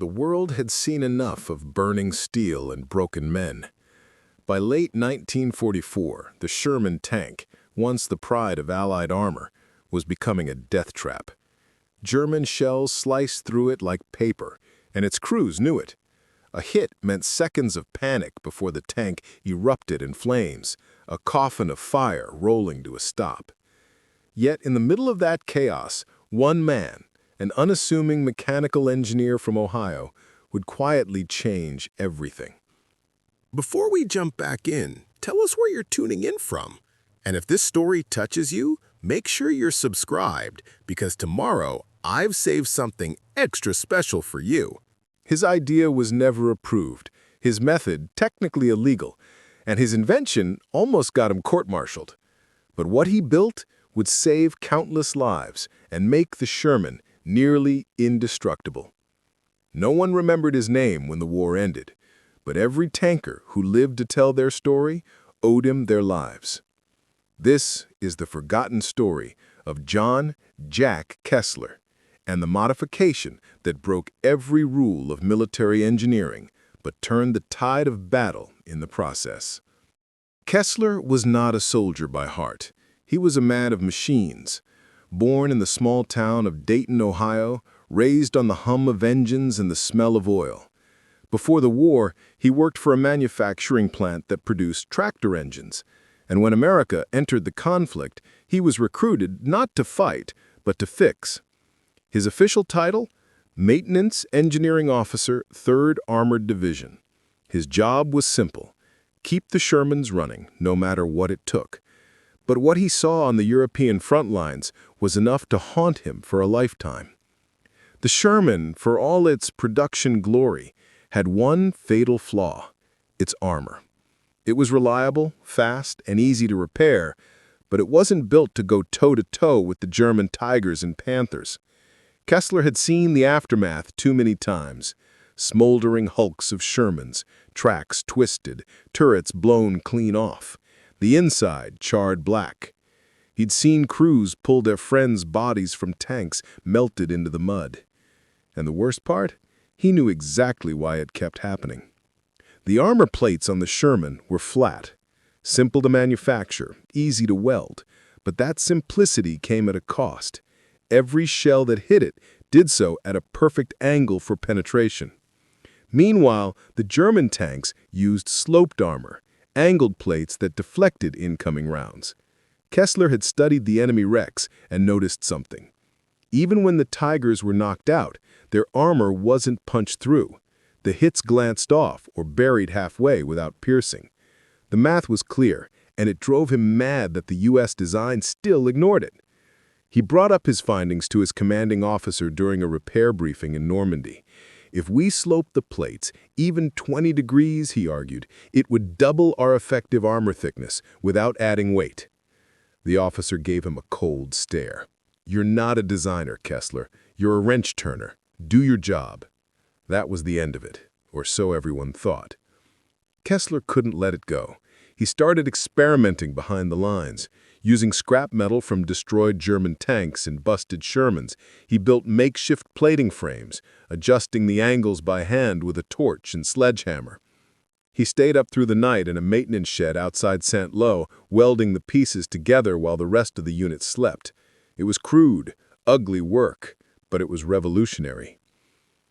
The world had seen enough of burning steel and broken men. By late 1944, the Sherman tank, once the pride of Allied armor, was becoming a death trap. German shells sliced through it like paper, and its crews knew it. A hit meant seconds of panic before the tank erupted in flames, a coffin of fire rolling to a stop. Yet in the middle of that chaos, one man, an unassuming mechanical engineer from Ohio, would quietly change everything. Before we jump back in, tell us where you're tuning in from. And if this story touches you, make sure you're subscribed, because tomorrow I've saved something extra special for you. His idea was never approved, his method technically illegal, and his invention almost got him court-martialed. But what he built would save countless lives and make the Sherman nearly indestructible. No one remembered his name when the war ended, but every tanker who lived to tell their story owed him their lives. This is the forgotten story of John Jack Kessler and the modification that broke every rule of military engineering but turned the tide of battle in the process. Kessler was not a soldier by heart. He was a man of machines. Born in the small town of Dayton, Ohio, raised on the hum of engines and the smell of oil. Before the war, he worked for a manufacturing plant that produced tractor engines. And when America entered the conflict, he was recruited not to fight, but to fix. His official title? Maintenance Engineering Officer, 3rd Armored Division. His job was simple: keep the Shermans running, no matter what it took. But what he saw on the European front lines was enough to haunt him for a lifetime. The Sherman, for all its production glory, had one fatal flaw: its armor. It was reliable, fast, and easy to repair, but it wasn't built to go toe-to-toe with the German Tigers and Panthers. Kessler had seen the aftermath too many times: smoldering hulks of Shermans, tracks twisted, turrets blown clean off, the inside charred black. He'd seen crews pull their friends' bodies from tanks melted into the mud. And the worst part? He knew exactly why it kept happening. The armor plates on the Sherman were flat, simple to manufacture, easy to weld, but that simplicity came at a cost. Every shell that hit it did so at a perfect angle for penetration. Meanwhile, the German tanks used sloped armor, angled plates that deflected incoming rounds. Kessler had studied the enemy wrecks and noticed something. Even when the Tigers were knocked out, their armor wasn't punched through. The hits glanced off or buried halfway without piercing. The math was clear, and it drove him mad that the U.S. design still ignored it. He brought up his findings to his commanding officer during a repair briefing in Normandy. If we sloped the plates, even 20 degrees, he argued, it would double our effective armor thickness without adding weight. The officer gave him a cold stare. "You're not a designer, Kessler. You're a wrench turner. Do your job." That was the end of it, or so everyone thought. Kessler couldn't let it go. He started experimenting behind the lines. Using scrap metal from destroyed German tanks and busted Shermans, he built makeshift plating frames, adjusting the angles by hand with a torch and sledgehammer. He stayed up through the night in a maintenance shed outside St. Lo, welding the pieces together while the rest of the unit slept. It was crude, ugly work, but it was revolutionary.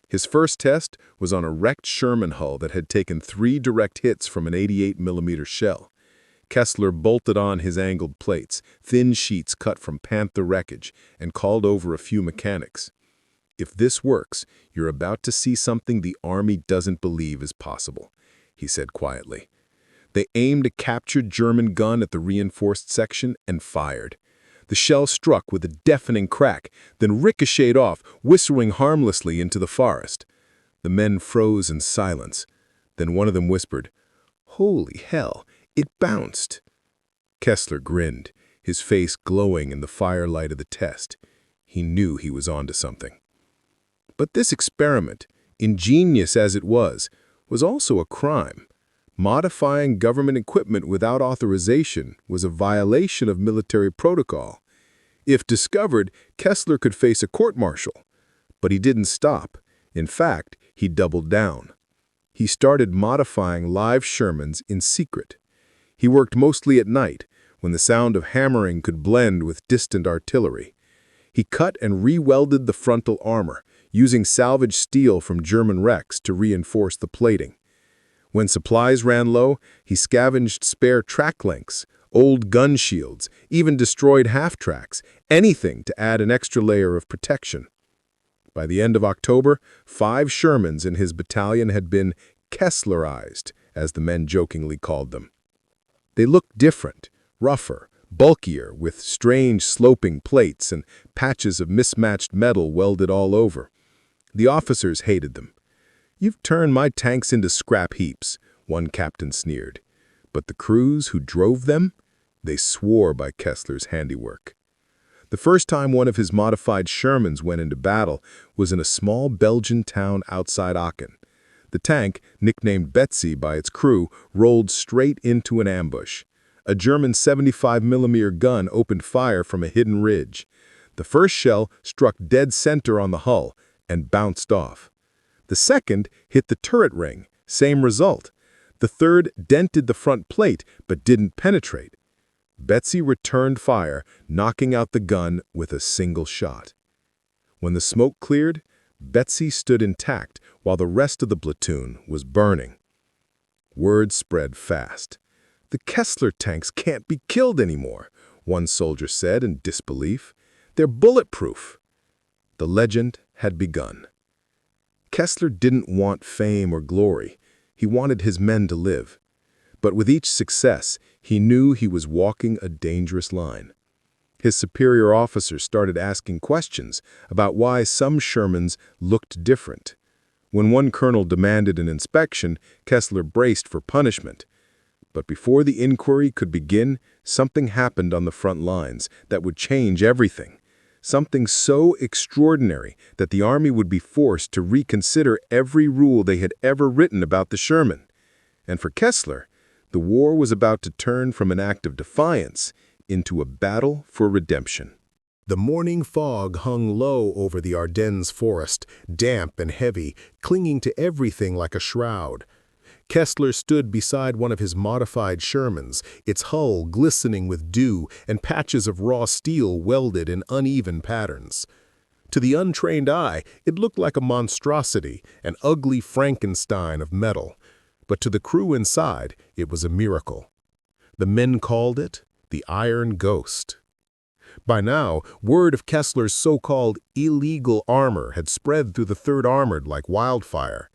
His first test was on a wrecked Sherman hull that had taken 3 direct hits from an 88mm shell. Kessler bolted on his angled plates, thin sheets cut from Panther wreckage, and called over a few mechanics. "If this works, you're about to see something the Army doesn't believe is possible," he said quietly. They aimed a captured German gun at the reinforced section and fired. The shell struck with a deafening crack, then ricocheted off, whistling harmlessly into the forest. The men froze in silence. Then one of them whispered, "Holy hell, it bounced." Kessler grinned, his face glowing in the firelight of the test. He knew he was onto something. But this experiment, ingenious as it was also a crime. Modifying government equipment without authorization was a violation of military protocol. If discovered, Kessler could face a court-martial. But he didn't stop. In fact, he doubled down. He started modifying live Shermans in secret. He worked mostly at night, when the sound of hammering could blend with distant artillery. He cut and re-welded the frontal armor, using salvaged steel from German wrecks to reinforce the plating. When supplies ran low, he scavenged spare track links, old gun shields, even destroyed half-tracks, anything to add an extra layer of protection. By the end of October, 5 Shermans in his battalion had been Kesslerized, as the men jokingly called them. They looked different, rougher, bulkier, with strange sloping plates and patches of mismatched metal welded all over. The officers hated them. "You've turned my tanks into scrap heaps," one captain sneered. But the crews who drove them, they swore by Kessler's handiwork. The first time one of his modified Shermans went into battle was in a small Belgian town outside Aachen. The tank, nicknamed Betsy by its crew, rolled straight into an ambush. A German 75mm gun opened fire from a hidden ridge. The first shell struck dead center on the hull and bounced off. The second hit the turret ring, same result. The third dented the front plate but didn't penetrate. Betsy returned fire, knocking out the gun with a single shot. When the smoke cleared, Betsy stood intact while the rest of the platoon was burning. Word spread fast. "The Kessler tanks can't be killed anymore," one soldier said in disbelief. "They're bulletproof." The legend had begun. Kessler didn't want fame or glory. He wanted his men to live. But with each success, he knew he was walking a dangerous line. His superior officers started asking questions about why some Shermans looked different. When one colonel demanded an inspection, Kessler braced for punishment. But before the inquiry could begin, something happened on the front lines that would change everything. Something so extraordinary that the army would be forced to reconsider every rule they had ever written about the Sherman. And for Kessler, the war was about to turn from an act of defiance into a battle for redemption. The morning fog hung low over the Ardennes forest, damp and heavy, clinging to everything like a shroud. Kessler stood beside one of his modified Shermans, its hull glistening with dew and patches of raw steel welded in uneven patterns. To the untrained eye, it looked like a monstrosity, an ugly Frankenstein of metal. But to the crew inside, it was a miracle. The men called it the Iron Ghost. By now, word of Kessler's so-called illegal armor had spread through the 3rd Armored like wildfire.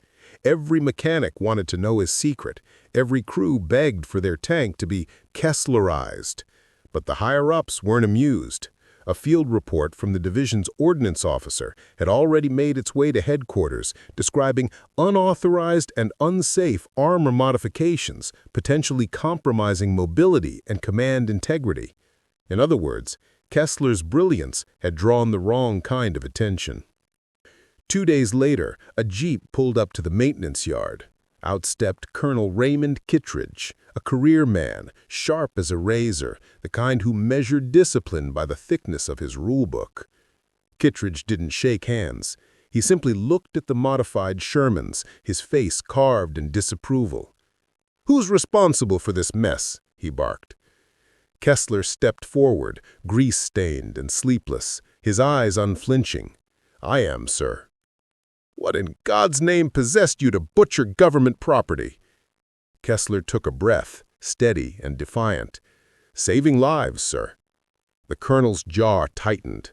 Every mechanic wanted to know his secret. Every crew begged for their tank to be Kesslerized. But the higher-ups weren't amused. A field report from the division's ordnance officer had already made its way to headquarters, describing unauthorized and unsafe armor modifications, potentially compromising mobility and command integrity. In other words, Kessler's brilliance had drawn the wrong kind of attention. 2 days later, a jeep pulled up to the maintenance yard. Out stepped Colonel Raymond Kittredge, a career man, sharp as a razor, the kind who measured discipline by the thickness of his rulebook. Kittredge didn't shake hands. He simply looked at the modified Shermans, his face carved in disapproval. "Who's responsible for this mess?" he barked. Kessler stepped forward, grease-stained and sleepless, his eyes unflinching. "I am, sir." "What in God's name possessed you to butcher government property?" Kessler took a breath, steady and defiant. "Saving lives, sir." The colonel's jaw tightened.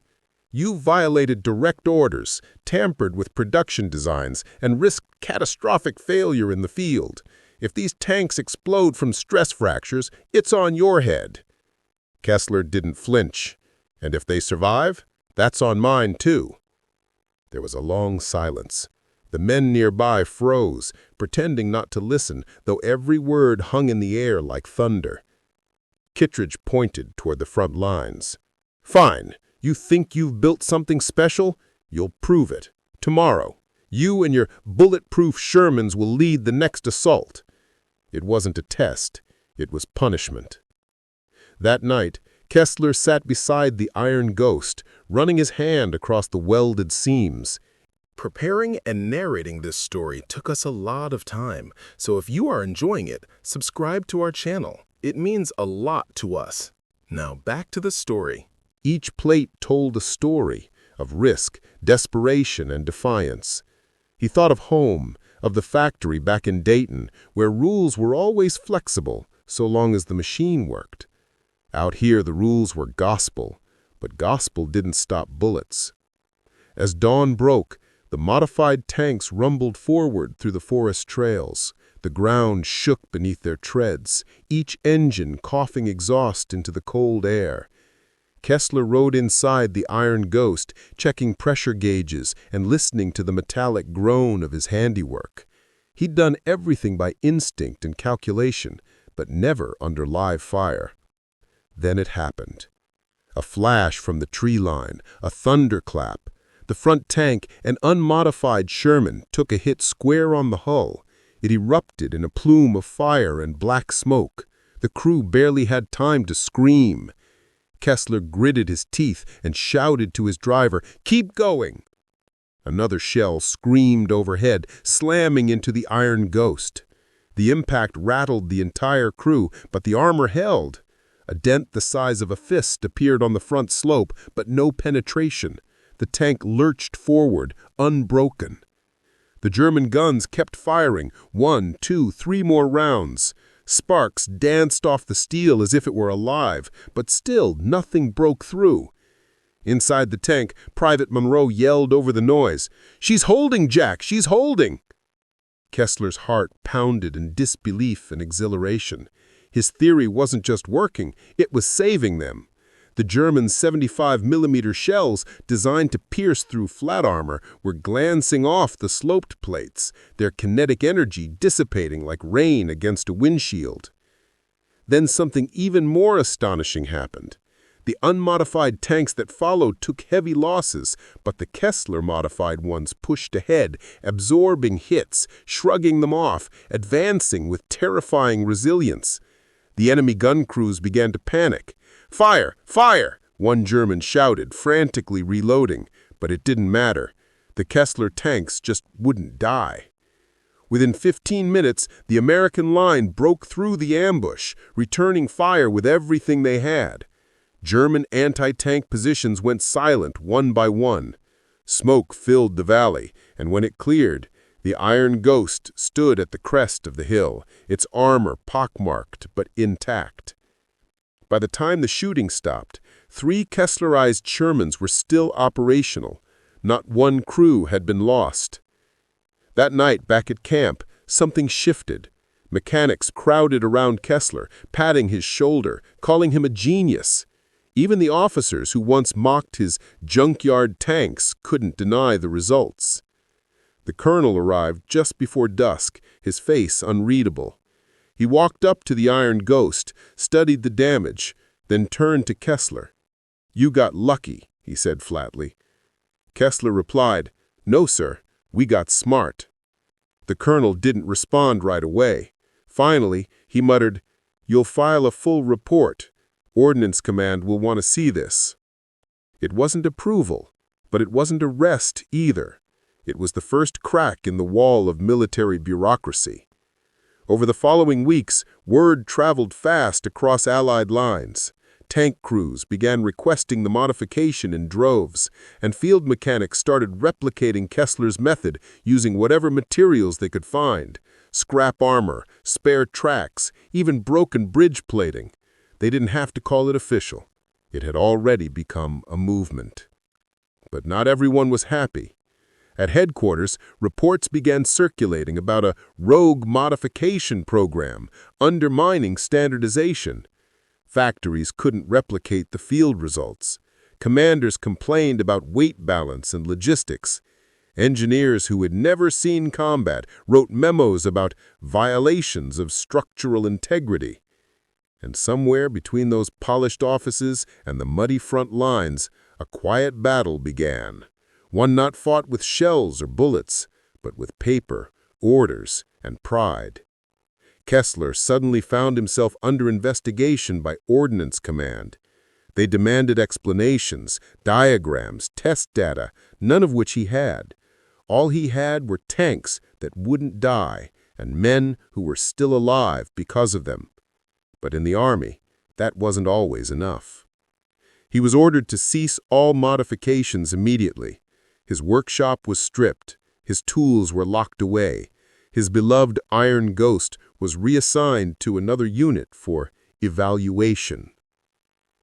"You violated direct orders, tampered with production designs, and risked catastrophic failure in the field. If these tanks explode from stress fractures, it's on your head." Kessler didn't flinch. "And if they survive, that's on mine too." There was a long silence. The men nearby froze, pretending not to listen, though every word hung in the air like thunder. Kittredge pointed toward the front lines. "Fine. You think you've built something special? You'll prove it. Tomorrow, you and your bulletproof Shermans will lead the next assault." It wasn't a test. It was punishment. That night, Kessler sat beside the Iron Ghost, running his hand across the welded seams. Preparing and narrating this story took us a lot of time, so if you are enjoying it, subscribe to our channel. It means a lot to us. Now back to the story. Each plate told a story of risk, desperation, and defiance. He thought of home, of the factory back in Dayton, where rules were always flexible, so long as the machine worked. Out here, the rules were gospel, but gospel didn't stop bullets. As dawn broke, the modified tanks rumbled forward through the forest trails. The ground shook beneath their treads, each engine coughing exhaust into the cold air. Kessler rode inside the Iron Ghost, checking pressure gauges and listening to the metallic groan of his handiwork. He'd done everything by instinct and calculation, but never under live fire. Then it happened. A flash from the tree line, a thunderclap. The front tank, an unmodified Sherman, took a hit square on the hull. It erupted in a plume of fire and black smoke. The crew barely had time to scream. Kessler gritted his teeth and shouted to his driver, "Keep going!" Another shell screamed overhead, slamming into the Iron Ghost. The impact rattled the entire crew, but the armor held. A dent the size of a fist appeared on the front slope, but no penetration. The tank lurched forward, unbroken. The German guns kept firing, 1, 2, 3 more rounds. Sparks danced off the steel as if it were alive, but still nothing broke through. Inside the tank, Private Monroe yelled over the noise, "She's holding, Jack! She's holding!" Kessler's heart pounded in disbelief and exhilaration. His theory wasn't just working, it was saving them. The German 75mm shells, designed to pierce through flat armor, were glancing off the sloped plates, their kinetic energy dissipating like rain against a windshield. Then something even more astonishing happened. The unmodified tanks that followed took heavy losses, but the Kessler-modified ones pushed ahead, absorbing hits, shrugging them off, advancing with terrifying resilience. The enemy gun crews began to panic. "Fire! Fire!" one German shouted, frantically reloading, but it didn't matter. The Kessler tanks just wouldn't die. Within 15 minutes, the American line broke through the ambush, returning fire with everything they had. German anti-tank positions went silent one by one. Smoke filled the valley, and when it cleared, the Iron Ghost stood at the crest of the hill, its armor pockmarked but intact. By the time the shooting stopped, 3 Kesslerized Shermans were still operational. Not one crew had been lost. That night, back at camp, something shifted. Mechanics crowded around Kessler, patting his shoulder, calling him a genius. Even the officers who once mocked his junkyard tanks couldn't deny the results. The colonel arrived just before dusk, his face unreadable. He walked up to the Iron Ghost, studied the damage, then turned to Kessler. "You got lucky," he said flatly. Kessler replied, "No, sir, we got smart." The colonel didn't respond right away. Finally, he muttered, "You'll file a full report. Ordnance Command will want to see this." It wasn't approval, but it wasn't arrest either. It was the first crack in the wall of military bureaucracy. Over the following weeks, word traveled fast across Allied lines. Tank crews began requesting the modification in droves, and field mechanics started replicating Kessler's method using whatever materials they could find: scrap armor, spare tracks, even broken bridge plating. They didn't have to call it official. It had already become a movement. But not everyone was happy. At headquarters, reports began circulating about a rogue modification program, undermining standardization. Factories couldn't replicate the field results. Commanders complained about weight balance and logistics. Engineers who had never seen combat wrote memos about violations of structural integrity. And somewhere between those polished offices and the muddy front lines, a quiet battle began. One not fought with shells or bullets, but with paper, orders, and pride. Kessler suddenly found himself under investigation by Ordnance Command. They demanded explanations, diagrams, test data, none of which he had. All he had were tanks that wouldn't die and men who were still alive because of them. But in the army, that wasn't always enough. He was ordered to cease all modifications immediately. His workshop was stripped, his tools were locked away, his beloved Iron Ghost was reassigned to another unit for evaluation.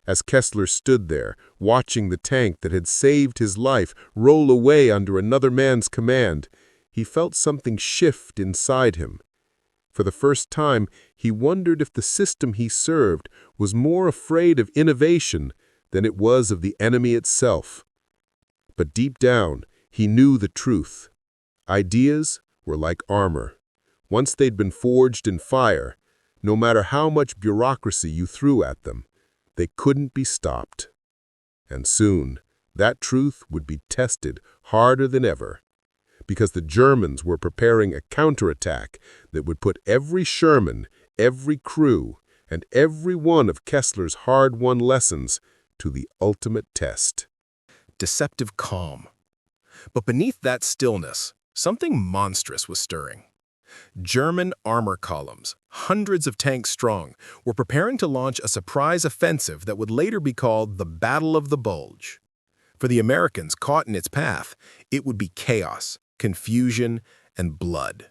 As Kessler stood there, watching the tank that had saved his life roll away under another man's command, he felt something shift inside him. For the first time, he wondered if the system he served was more afraid of innovation than it was of the enemy itself. But deep down, he knew the truth. Ideas were like armor. Once they'd been forged in fire, no matter how much bureaucracy you threw at them, they couldn't be stopped. And soon, that truth would be tested harder than ever, because the Germans were preparing a counterattack that would put every Sherman, every crew, and every one of Kessler's hard-won lessons to the ultimate test. Deceptive calm. But beneath that stillness, something monstrous was stirring. German armor columns, hundreds of tanks strong, were preparing to launch a surprise offensive that would later be called the Battle of the Bulge. For the Americans caught in its path, it would be chaos, confusion, and blood.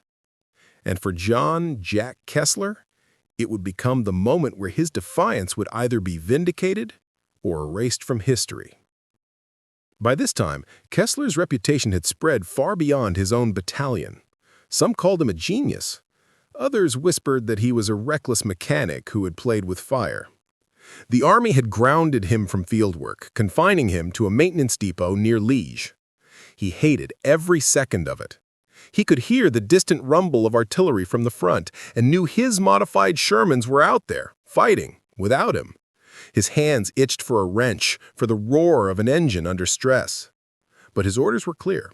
And for John Jack Kessler, it would become the moment where his defiance would either be vindicated or erased from history. By this time, Kessler's reputation had spread far beyond his own battalion. Some called him a genius. Others whispered that he was a reckless mechanic who had played with fire. The army had grounded him from fieldwork, confining him to a maintenance depot near Liege. He hated every second of it. He could hear the distant rumble of artillery from the front and knew his modified Shermans were out there, fighting, without him. His hands itched for a wrench, for the roar of an engine under stress. But his orders were clear.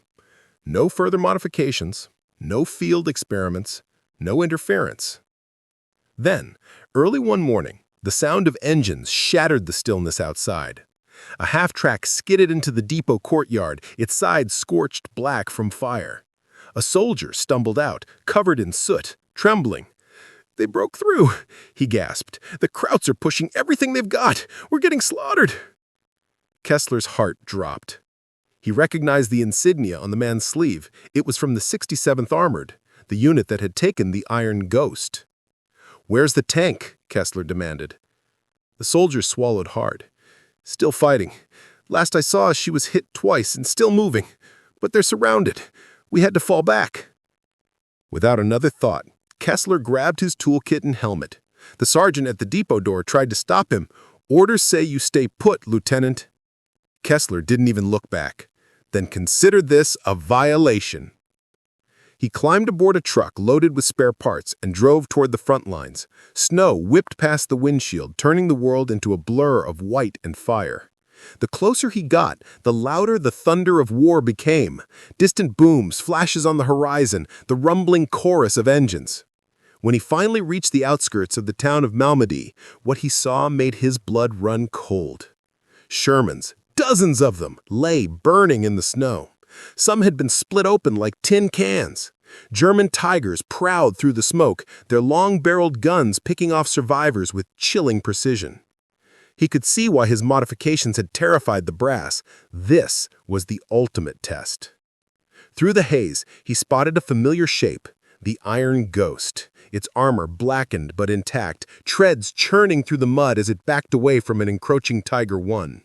No further modifications, no field experiments, no interference. Then, early one morning, the sound of engines shattered the stillness outside. A half-track skidded into the depot courtyard, its sides scorched black from fire. A soldier stumbled out, covered in soot, trembling. "They broke through," he gasped. "The Krauts are pushing everything they've got. We're getting slaughtered." Kessler's heart dropped. He recognized the insignia on the man's sleeve. It was from the 67th Armored, the unit that had taken the Iron Ghost. "Where's the tank?" Kessler demanded. The soldier swallowed hard. "Still fighting. Last I saw, she was hit twice and still moving. But they're surrounded. We had to fall back." Without another thought, Kessler grabbed his toolkit and helmet. The sergeant at the depot door tried to stop him. "Orders say you stay put, Lieutenant." Kessler didn't even look back. Then consider this a violation. He climbed aboard a truck loaded with spare parts and drove toward the front lines. Snow whipped past the windshield, turning the world into a blur of white and fire. The closer he got, the louder the thunder of war became. Distant booms, flashes on the horizon, the rumbling chorus of engines. When he finally reached the outskirts of the town of Malmedy, what he saw made his blood run cold. Shermans, dozens of them, lay burning in the snow. Some had been split open like tin cans. German Tigers prowled through the smoke, their long-barreled guns picking off survivors with chilling precision. He could see why his modifications had terrified the brass. This was the ultimate test. Through the haze, he spotted a familiar shape, the Iron Ghost, its armor blackened but intact, treads churning through the mud as it backed away from an encroaching Tiger I.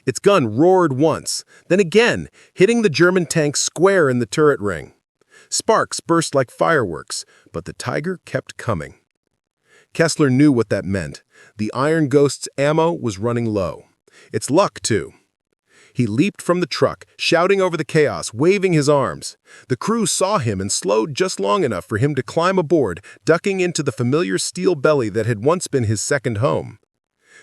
Its gun roared once, then again, hitting the German tank square in the turret ring. Sparks burst like fireworks, but the Tiger kept coming. Kessler knew what that meant. The Iron Ghost's ammo was running low. Its luck, too. He leaped from the truck, shouting over the chaos, waving his arms. The crew saw him and slowed just long enough for him to climb aboard, ducking into the familiar steel belly that had once been his second home.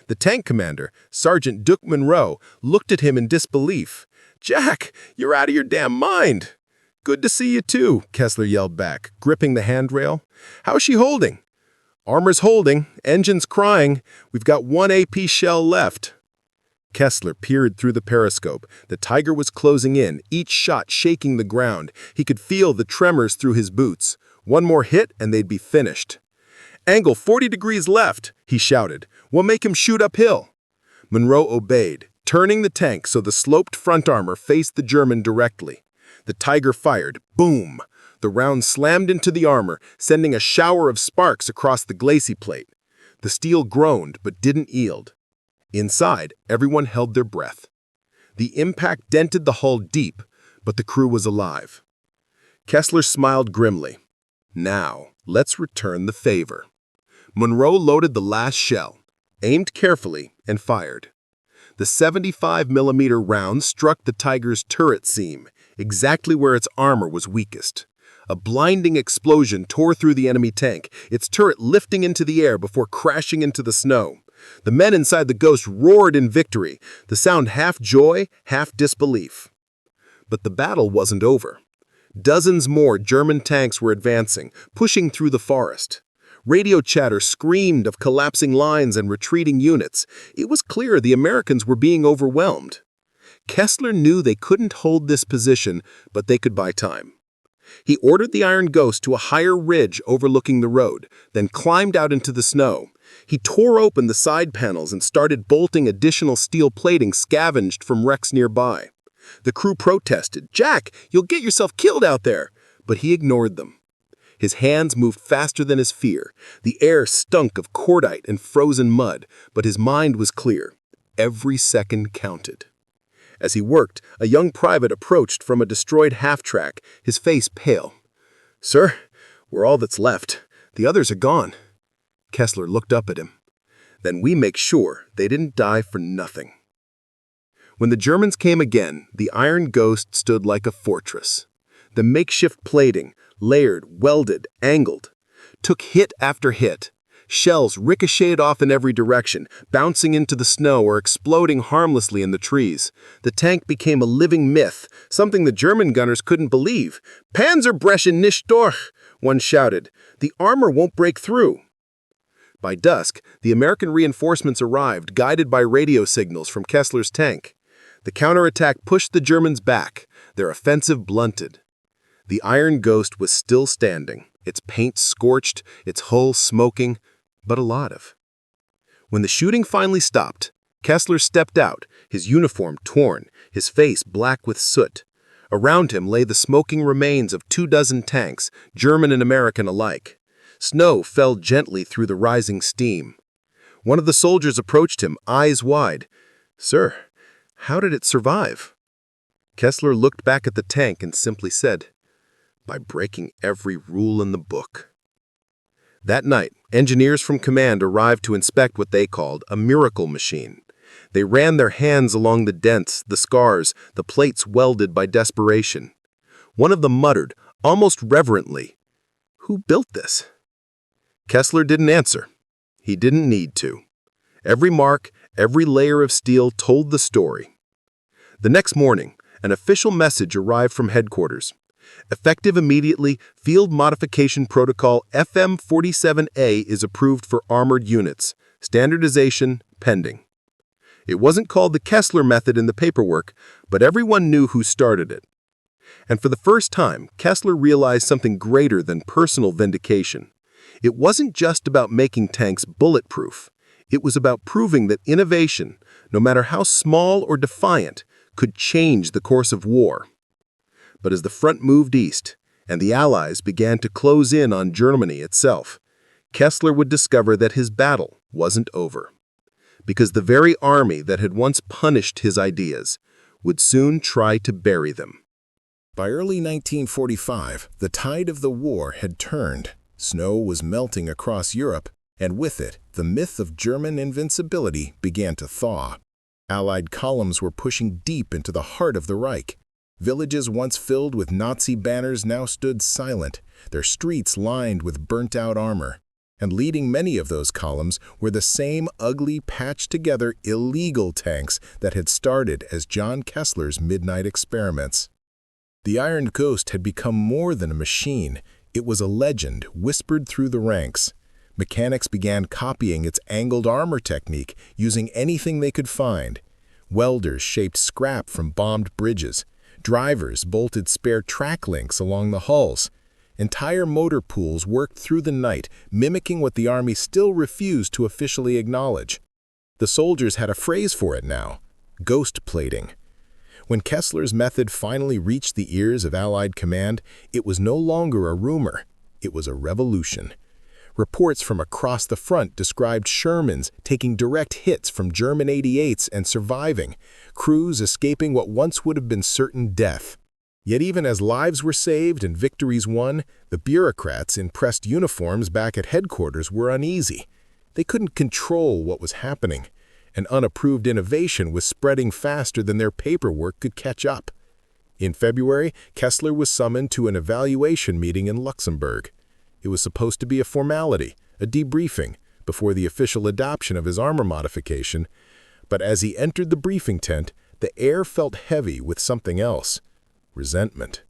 The tank commander, Sergeant Duke Monroe, looked at him in disbelief. "Jack, you're out of your damn mind." "Good to see you, too," Kessler yelled back, gripping the handrail. "How's she holding?" "Armor's holding, engine's crying. We've got one AP shell left." Kessler peered through the periscope. The Tiger was closing in, each shot shaking the ground. He could feel the tremors through his boots. One more hit and they'd be finished. "Angle 40 degrees left," he shouted. "We'll make him shoot uphill." Monroe obeyed, turning the tank so the sloped front armor faced the German directly. The Tiger fired. Boom! The round slammed into the armor, sending a shower of sparks across the glacis plate. The steel groaned but didn't yield. Inside, everyone held their breath. The impact dented the hull deep, but the crew was alive. Kessler smiled grimly. "Now, let's return the favor." Monroe loaded the last shell, aimed carefully, and fired. The 75mm round struck the Tiger's turret seam, exactly where its armor was weakest. A blinding explosion tore through the enemy tank, its turret lifting into the air before crashing into the snow. The men inside the Ghost roared in victory, the sound half joy, half disbelief. But the battle wasn't over. Dozens more German tanks were advancing, pushing through the forest. Radio chatter screamed of collapsing lines and retreating units. It was clear the Americans were being overwhelmed. Kessler knew they couldn't hold this position, but they could buy time. He ordered the Iron Ghost to a higher ridge overlooking the road, then climbed out into the snow. He tore open the side panels and started bolting additional steel plating scavenged from wrecks nearby. The crew protested, "Jack, you'll get yourself killed out there!" But he ignored them. His hands moved faster than his fear. The air stunk of cordite and frozen mud, but his mind was clear. Every second counted. As he worked, a young private approached from a destroyed half-track, his face pale. "Sir, we're all that's left. The others are gone." Kessler looked up at him. "Then we make sure they didn't die for nothing." When the Germans came again, the Iron Ghost stood like a fortress. The makeshift plating, layered, welded, angled, took hit after hit. Shells ricocheted off in every direction, bouncing into the snow or exploding harmlessly in the trees. The tank became a living myth, something the German gunners couldn't believe. "Panzerbrechen nicht durch," one shouted. "The armor won't break through." By dusk, the American reinforcements arrived, guided by radio signals from Kessler's tank. The counterattack pushed the Germans back, their offensive blunted. The Iron Ghost was still standing, its paint scorched, its hull smoking, but alive. When the shooting finally stopped, Kessler stepped out, his uniform torn, his face black with soot. Around him lay the smoking remains of 24 tanks, German and American alike. Snow fell gently through the rising steam. One of the soldiers approached him, eyes wide. "Sir, how did it survive?" Kessler looked back at the tank and simply said, "By breaking every rule in the book." That night, engineers from command arrived to inspect what they called a miracle machine. They ran their hands along the dents, the scars, the plates welded by desperation. One of them muttered, almost reverently, "Who built this?" Kessler didn't answer. He didn't need to. Every mark, every layer of steel told the story. The next morning, an official message arrived from headquarters. Effective immediately, Field Modification Protocol FM47A is approved for armored units. Standardization pending. It wasn't called the Kessler method in the paperwork, but everyone knew who started it. And for the first time, Kessler realized something greater than personal vindication. It wasn't just about making tanks bulletproof. It was about proving that innovation, no matter how small or defiant, could change the course of war. But as the front moved east, and the Allies began to close in on Germany itself, Kessler would discover that his battle wasn't over. Because the very army that had once punished his ideas would soon try to bury them. By early 1945, the tide of the war had turned. Snow was melting across Europe, and with it, the myth of German invincibility began to thaw. Allied columns were pushing deep into the heart of the Reich. Villages once filled with Nazi banners now stood silent, their streets lined with burnt-out armor. And leading many of those columns were the same ugly, patched-together, illegal tanks that had started as John Kessler's midnight experiments. The Iron Ghost had become more than a machine. It was a legend whispered through the ranks. Mechanics began copying its angled armor technique, using anything they could find. Welders shaped scrap from bombed bridges. Drivers bolted spare track links along the hulls. Entire motor pools worked through the night, mimicking what the Army still refused to officially acknowledge. The soldiers had a phrase for it now: ghost plating. When Kessler's method finally reached the ears of Allied command, it was no longer a rumor. It was a revolution. Reports from across the front described Shermans taking direct hits from German 88s and surviving, crews escaping what once would have been certain death. Yet even as lives were saved and victories won, the bureaucrats in pressed uniforms back at headquarters were uneasy. They couldn't control what was happening. An unapproved innovation was spreading faster than their paperwork could catch up. In February, Kessler was summoned to an evaluation meeting in Luxembourg. It was supposed to be a formality, a debriefing, before the official adoption of his armor modification, but as he entered the briefing tent, the air felt heavy with something else: resentment.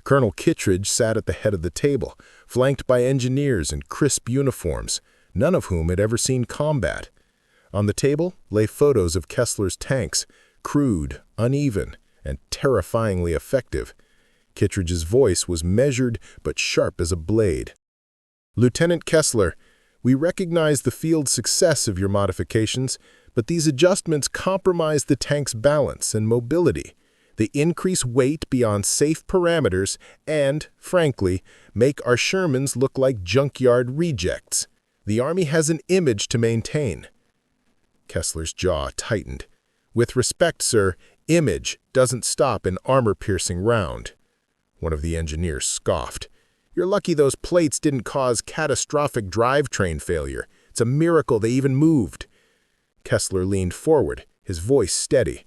Colonel Kittredge sat at the head of the table, flanked by engineers in crisp uniforms, none of whom had ever seen combat. On the table lay photos of Kessler's tanks, crude, uneven, and terrifyingly effective. Kittredge's voice was measured but sharp as a blade. "Lieutenant Kessler, we recognize the field success of your modifications, but these adjustments compromise the tank's balance and mobility. They increase weight beyond safe parameters and, frankly, make our Shermans look like junkyard rejects. The Army has an image to maintain." Kessler's jaw tightened. "With respect, sir, image doesn't stop an armor-piercing round." One of the engineers scoffed. "You're lucky those plates didn't cause catastrophic drivetrain failure. It's a miracle they even moved." Kessler leaned forward, his voice steady.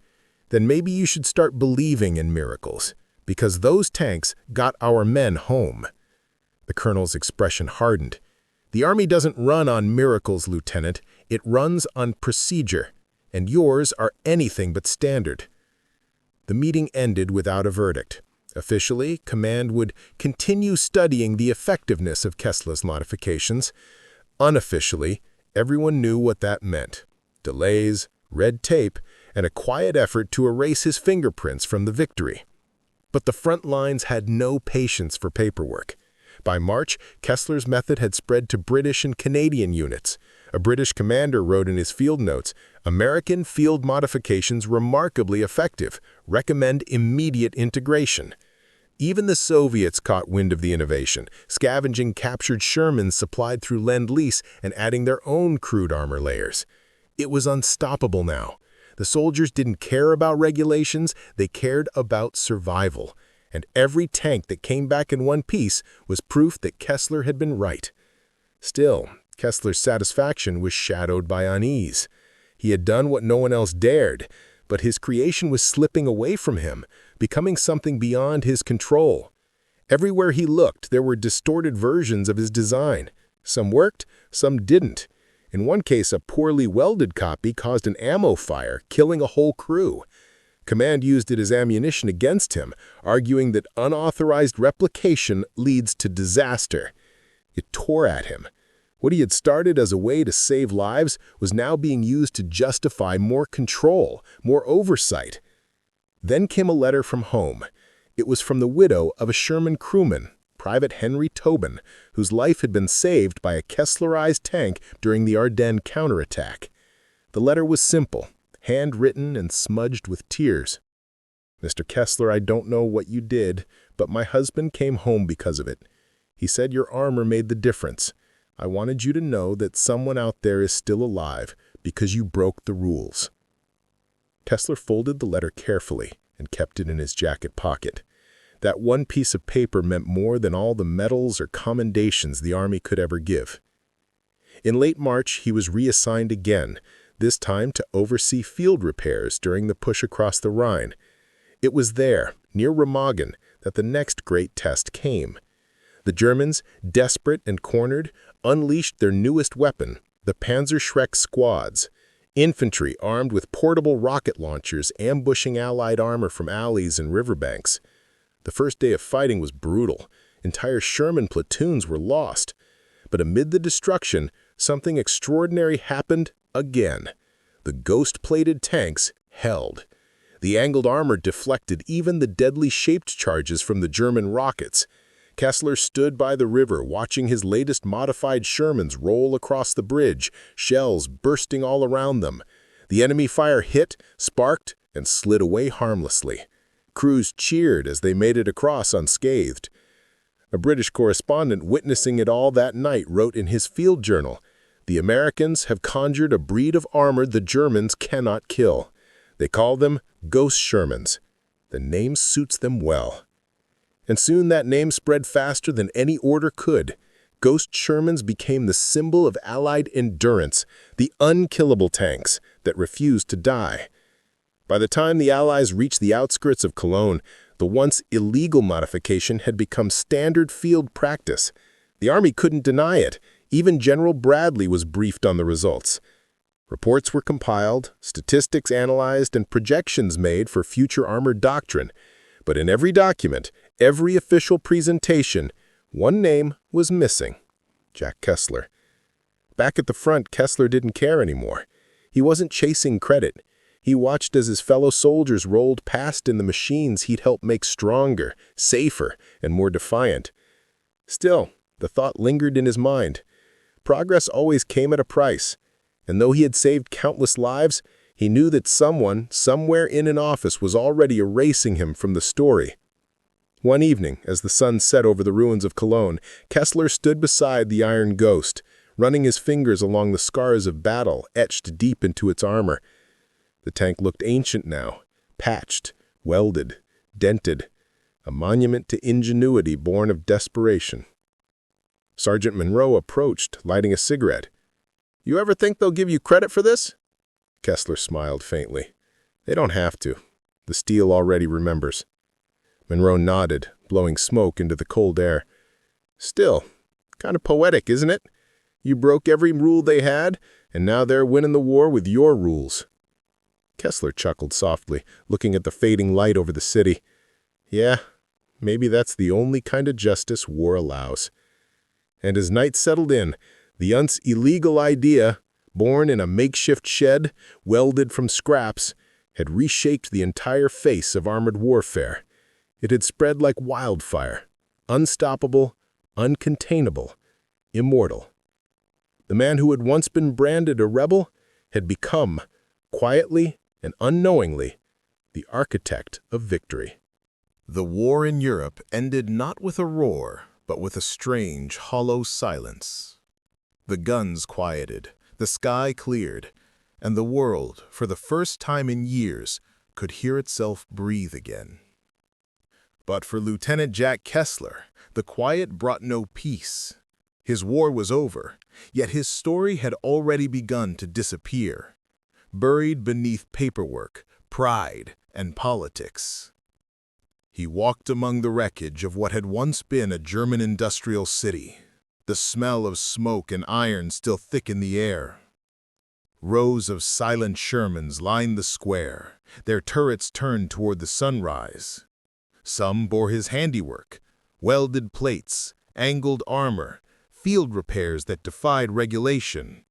"Then maybe you should start believing in miracles, because those tanks got our men home." The colonel's expression hardened. "The Army doesn't run on miracles, Lieutenant. It runs on procedure, and yours are anything but standard." The meeting ended without a verdict. Officially, command would continue studying the effectiveness of Kessler's modifications. Unofficially, everyone knew what that meant: delays, red tape, and a quiet effort to erase his fingerprints from the victory. But the front lines had no patience for paperwork. By March, Kessler's method had spread to British and Canadian units. A British commander wrote in his field notes, "American field modifications remarkably effective. Recommend immediate integration." Even the Soviets caught wind of the innovation, scavenging captured Shermans supplied through Lend-Lease and adding their own crude armor layers. It was unstoppable now. The soldiers didn't care about regulations, they cared about survival. And every tank that came back in one piece was proof that Kessler had been right. Still, Kessler's satisfaction was shadowed by unease. He had done what no one else dared, but his creation was slipping away from him, becoming something beyond his control. Everywhere he looked, there were distorted versions of his design. Some worked, some didn't. In one case, a poorly welded copy caused an ammo fire, killing a whole crew. Command used it as ammunition against him, arguing that unauthorized replication leads to disaster. It tore at him. What he had started as a way to save lives was now being used to justify more control, more oversight. Then came a letter from home. It was from the widow of a Sherman crewman, Private Henry Tobin, whose life had been saved by a Kesslerized tank during the Ardennes counterattack. The letter was simple, handwritten and smudged with tears. "Mr. Kessler, I don't know what you did, but my husband came home because of it. He said your armor made the difference. I wanted you to know that someone out there is still alive because you broke the rules." Kessler folded the letter carefully and kept it in his jacket pocket. That one piece of paper meant more than all the medals or commendations the Army could ever give. In late March, he was reassigned again, this time to oversee field repairs during the push across the Rhine. It was there, near Remagen, that the next great test came. The Germans, desperate and cornered, unleashed their newest weapon, the Panzerschreck squads. Infantry armed with portable rocket launchers ambushing Allied armor from alleys and riverbanks. The first day of fighting was brutal. Entire Sherman platoons were lost. But amid the destruction, something extraordinary happened again. The ghost-plated tanks held. The angled armor deflected even the deadly shaped charges from the German rockets. Kessler stood by the river watching his latest modified Shermans roll across the bridge, shells bursting all around them. The enemy fire hit, sparked, and slid away harmlessly. Crews cheered as they made it across unscathed. A British correspondent witnessing it all that night wrote in his field journal, "The Americans have conjured a breed of armor the Germans cannot kill. They call them Ghost Shermans. The name suits them well." And soon that name spread faster than any order could. Ghost Shermans became the symbol of Allied endurance, the unkillable tanks that refused to die. By the time the Allies reached the outskirts of Cologne, the once illegal modification had become standard field practice. The Army couldn't deny it. Even General Bradley was briefed on the results. Reports were compiled, statistics analyzed, and projections made for future armored doctrine. But in every document, every official presentation, one name was missing: Jack Kessler. Back at the front, Kessler didn't care anymore. He wasn't chasing credit. He watched as his fellow soldiers rolled past in the machines he'd helped make stronger, safer, and more defiant. Still, the thought lingered in his mind. Progress always came at a price, and though he had saved countless lives, he knew that someone, somewhere in an office, was already erasing him from the story. One evening, as the sun set over the ruins of Cologne, Kessler stood beside the Iron Ghost, running his fingers along the scars of battle etched deep into its armor. The tank looked ancient now, patched, welded, dented, a monument to ingenuity born of desperation. Sergeant Monroe approached, lighting a cigarette. "You ever think they'll give you credit for this?" Kessler smiled faintly. "They don't have to. The steel already remembers." Monroe nodded, blowing smoke into the cold air. "Still, kind of poetic, isn't it? You broke every rule they had, and now they're winning the war with your rules." Kessler chuckled softly, looking at the fading light over the city. "Yeah, maybe that's the only kind of justice war allows." And as night settled in, the once illegal idea, born in a makeshift shed, welded from scraps, had reshaped the entire face of armored warfare. It had spread like wildfire, unstoppable, uncontainable, immortal. The man who had once been branded a rebel had become, quietly and unknowingly, the architect of victory. The war in Europe ended not with a roar, but with a strange, hollow silence. The guns quieted, the sky cleared, and the world, for the first time in years, could hear itself breathe again. But for Lieutenant Jack Kessler, the quiet brought no peace. His war was over, yet his story had already begun to disappear, buried beneath paperwork, pride, and politics. He walked among the wreckage of what had once been a German industrial city, the smell of smoke and iron still thick in the air. Rows of silent Shermans lined the square, their turrets turned toward the sunrise. Some bore his handiwork, welded plates, angled armor, field repairs that defied regulation.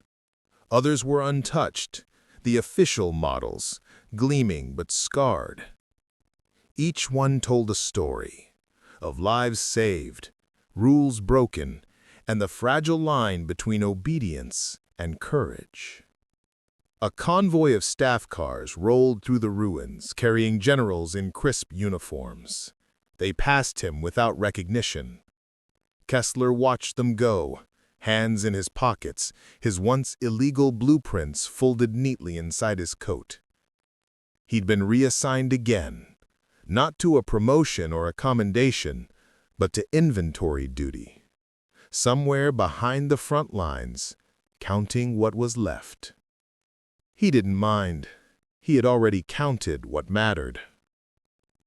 Others were untouched, the official models, gleaming but scarred. Each one told a story of lives saved, rules broken, and the fragile line between obedience and courage. A convoy of staff cars rolled through the ruins, carrying generals in crisp uniforms. They passed him without recognition. Kessler watched them go, hands in his pockets, his once illegal blueprints folded neatly inside his coat. He'd been reassigned again, not to a promotion or a commendation, but to inventory duty. Somewhere behind the front lines, counting what was left. He didn't mind. He had already counted what mattered.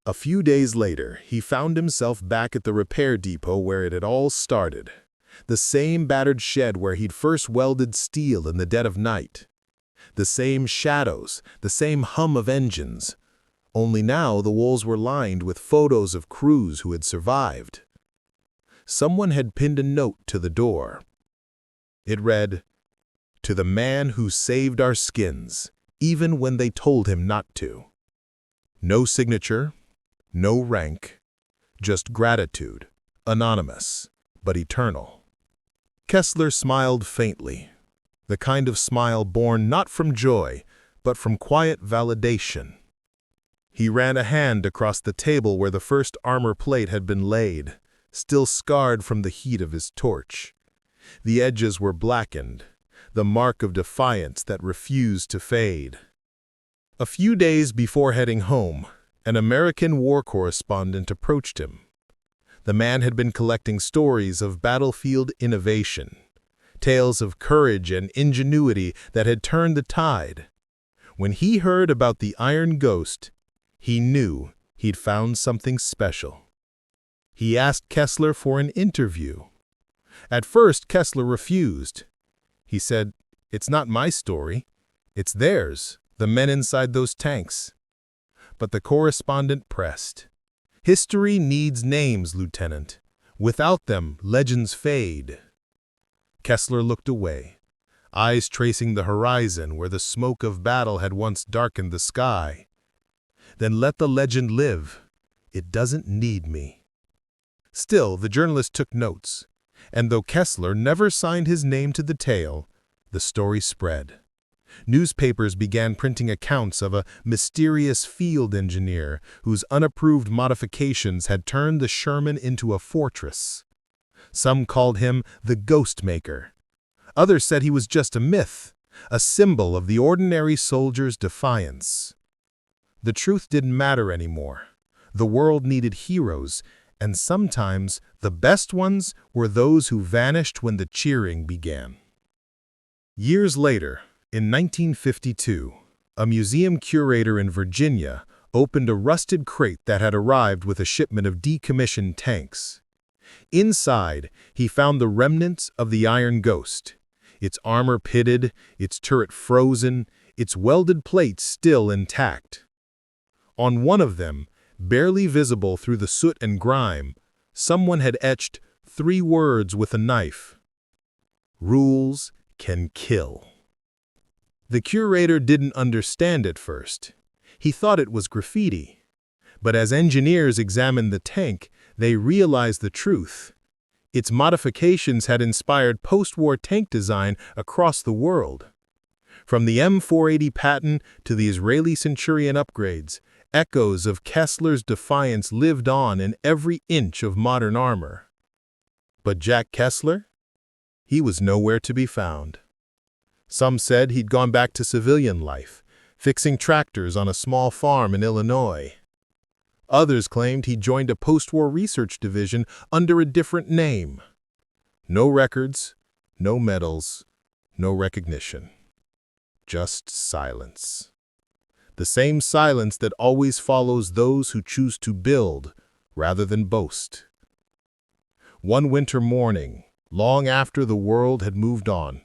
A few days later, he found himself back at the repair depot where it had all started. The same battered shed where he'd first welded steel in the dead of night. The same shadows, the same hum of engines. Only now the walls were lined with photos of crews who had survived. Someone had pinned a note to the door. It read, "To the man who saved our skins, even when they told him not to. No signature, no rank, just gratitude, anonymous, but eternal. Kessler smiled faintly, the kind of smile born not from joy, but from quiet validation. He ran a hand across the table where the first armor plate had been laid, still scarred from the heat of his torch. The edges were blackened, the mark of defiance that refused to fade. A few days before heading home, an American war correspondent approached him. The man had been collecting stories of battlefield innovation, tales of courage and ingenuity that had turned the tide. When he heard about the Iron Ghost, he knew he'd found something special. He asked Kessler for an interview. At first, Kessler refused. He said, "It's not my story. It's theirs, the men inside those tanks." But the correspondent pressed. "History needs names, Lieutenant. Without them, legends fade." Kessler looked away, eyes tracing the horizon where the smoke of battle had once darkened the sky. "Then let the legend live. It doesn't need me." Still, the journalist took notes, and though Kessler never signed his name to the tale, the story spread. Newspapers began printing accounts of a mysterious field engineer whose unapproved modifications had turned the Sherman into a fortress. Some called him the Ghost Maker. Others said he was just a myth, a symbol of the ordinary soldier's defiance. The truth didn't matter anymore. The world needed heroes, and sometimes the best ones were those who vanished when the cheering began. Years later, in 1952, a museum curator in Virginia opened a rusted crate that had arrived with a shipment of decommissioned tanks. Inside, he found the remnants of the Iron Ghost, its armor pitted, its turret frozen, its welded plates still intact. On one of them, barely visible through the soot and grime, someone had etched 3 words with a knife: "Rules can kill." The curator didn't understand at first. He thought it was graffiti. But as engineers examined the tank, they realized the truth. Its modifications had inspired post-war tank design across the world. From the M480 Patton to the Israeli Centurion upgrades, echoes of Kessler's defiance lived on in every inch of modern armor. But Jack Kessler? He was nowhere to be found. Some said he'd gone back to civilian life, fixing tractors on a small farm in Illinois. Others claimed he joined a post-war research division under a different name. No records, no medals, no recognition. Just silence. The same silence that always follows those who choose to build rather than boast. One winter morning, long after the world had moved on,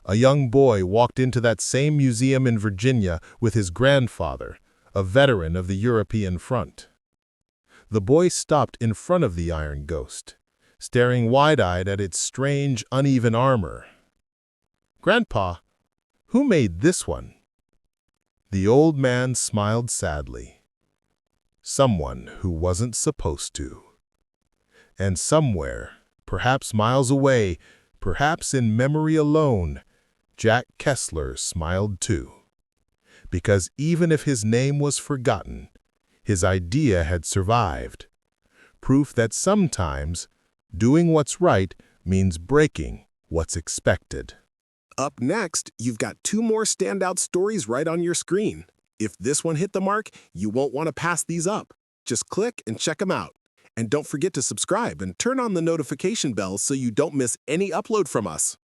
a young boy walked into that same museum in Virginia with his grandfather, a veteran of the European front. The boy stopped in front of the Iron Ghost, staring wide-eyed at its strange, uneven armor. "Grandpa, who made this one?" The old man smiled sadly. "Someone who wasn't supposed to." And somewhere, perhaps miles away, perhaps in memory alone, Jack Kessler smiled too. Because even if his name was forgotten, his idea had survived. Proof that sometimes doing what's right means breaking what's expected. Up next, you've got 2 more standout stories right on your screen. If this one hit the mark, you won't want to pass these up. Just click and check them out. And don't forget to subscribe and turn on the notification bell so you don't miss any upload from us.